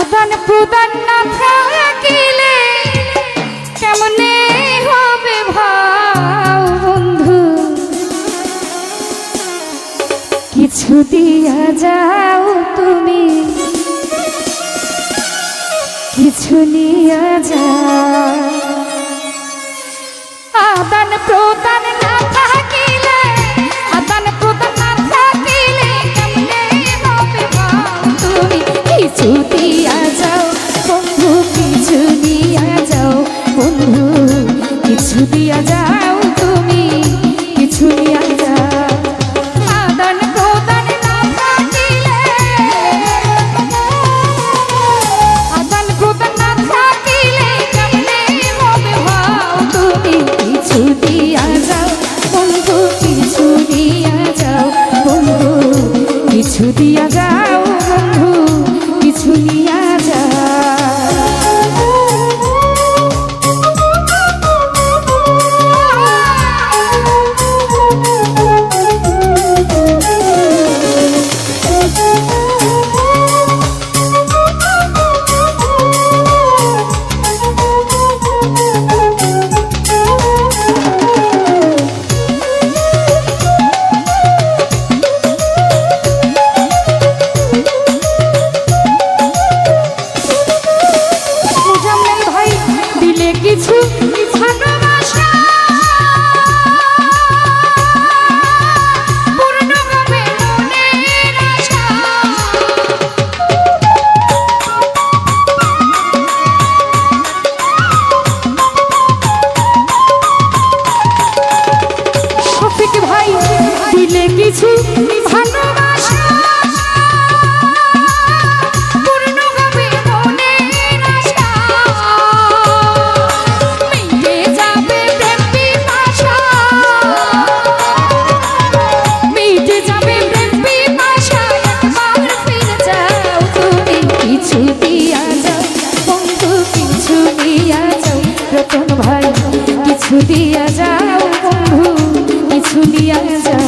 আদান প্রদান না থাকিলে কেমনে হবে ভাও বন্ধু, কিছু দিয়া যাও তুমি, কিছু নিয়া যাও। আদান প্রদান না থাকিলে, আদান প্রদান না থাকিলে কেমনে হবে ভাও তুমি, কিছু দিয়া যাও বন্ধু, কিছু নিয়া যাও বন্ধু, কিছু দিয়া যাও তুমি, কিছু নিয়া যাও। আদান প্রদান না থাকিলে, আদান প্রদান না থাকিলে কেমনে হবে ভাও তুমি, কিছু দিয়া যাও বন্ধু, কিছু দিয়া যাও বন্ধু, কিছু দিয়া যাও বন্ধু, কিছু নিয়া যাও। কিছু ভালোবাসা পূর্ণ হবে মনের আশা, শফিক ভাই দিলে কিছু ভালোবাসা পূর্ণ হবে মনের আশা, মিটে যাবে প্রেম পিপাসা, মিটে যাবে প্রেম পিপাসা, একবার ফিরে যাও তুমি, কিছু দিয়া যাও বন্ধু, কিছু দিয়া যাও রতন ভাই, কিছু দিয়া যাও বন্ধু, কিছু দিয়া যাও।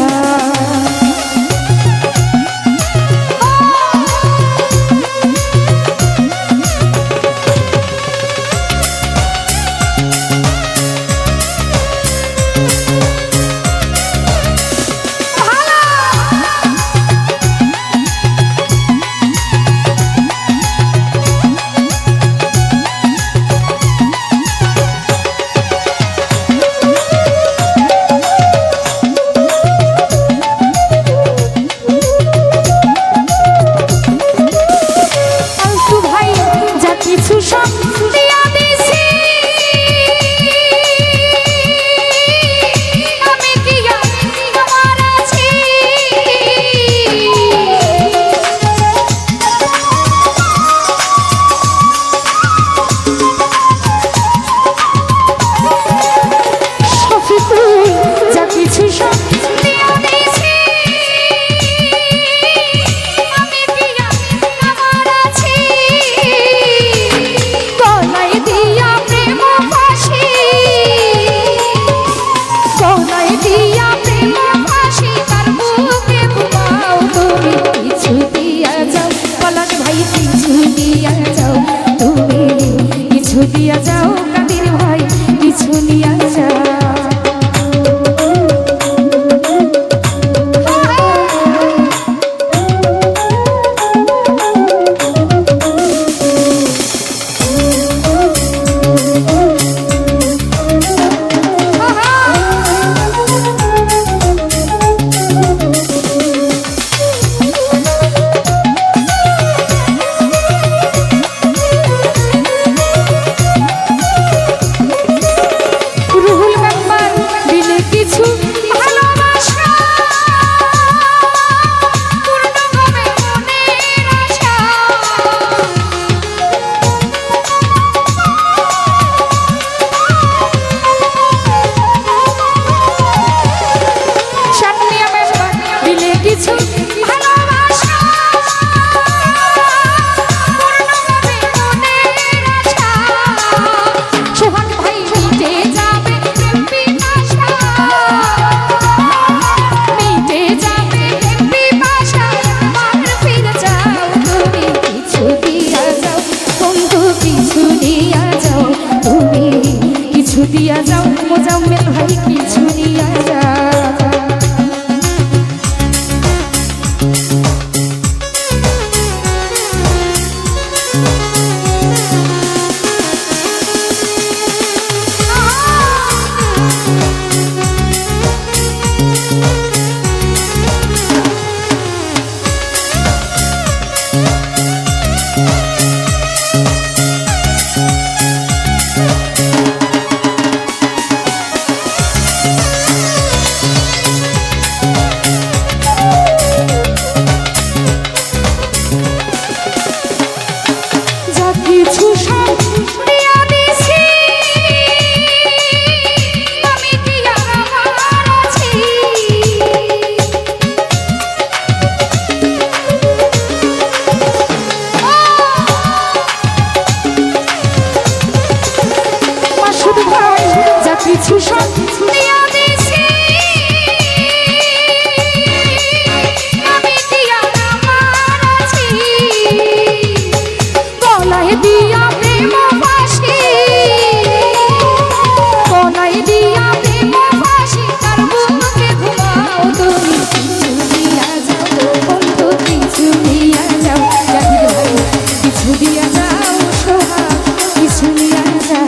দিয়া যাও কাদির ভাই, কিছু নিয়া যাও। কিছু সব দিয়া দিছি আমি দিয়া মারাছি গলায় দিয়া প্রেম ফাঁসি গলায় দিয়া প্রেম ফাঁসি তার বুকে ঘুমাও তুমি কিছু দিয়া যাও বন্ধু কিছু দিয়া যাও কিছু দিয়া যাও সোহাগ কিছু দিয়া যাও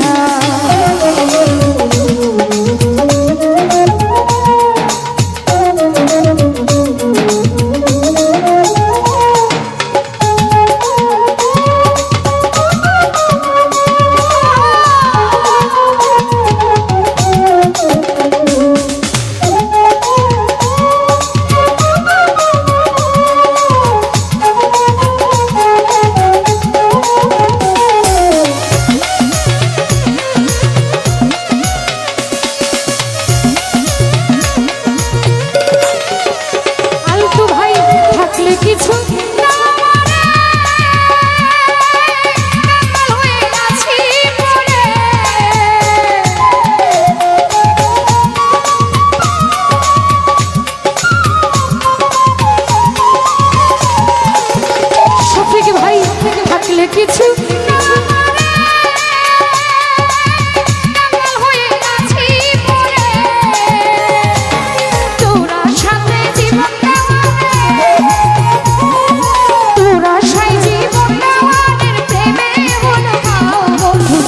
কিছু না হয়ে আছি পরে শফিক ভাই থাকলে কিছু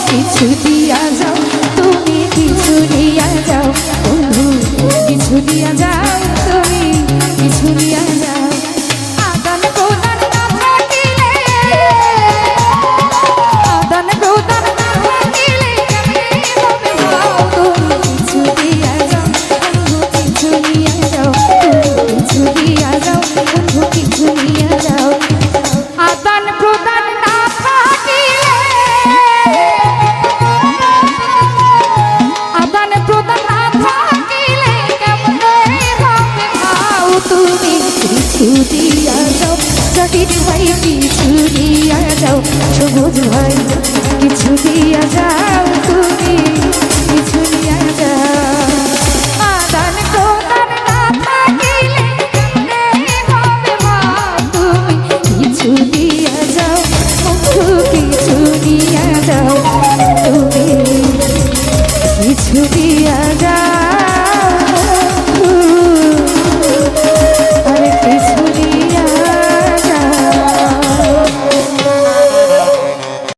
কিছু দিয়া যাও তুমি কিছু দিয়া যাও বন্ধু কিছু দিয়া যাও তুমি কিছু দিয়া যাও আদান প্রদান না থাকিলে আদান প্রদান না থাকিলে কেমনে হবে ভাও তুমি কিছু দিয়া যাও বন্ধু কিছু দিয়া যাও তুমি কিছু দিয়া যাও বন্ধু কিছু দিয়া যাও আদান প্রদান না থাকিলে আদান প্রদান না থাকিলে কেমনে হবে ভাও তুমি কিছু দিয়া যাও জাহির ভাই কিছু দিয়া যাও সবুজ ভাই কিছু দিয়া যাও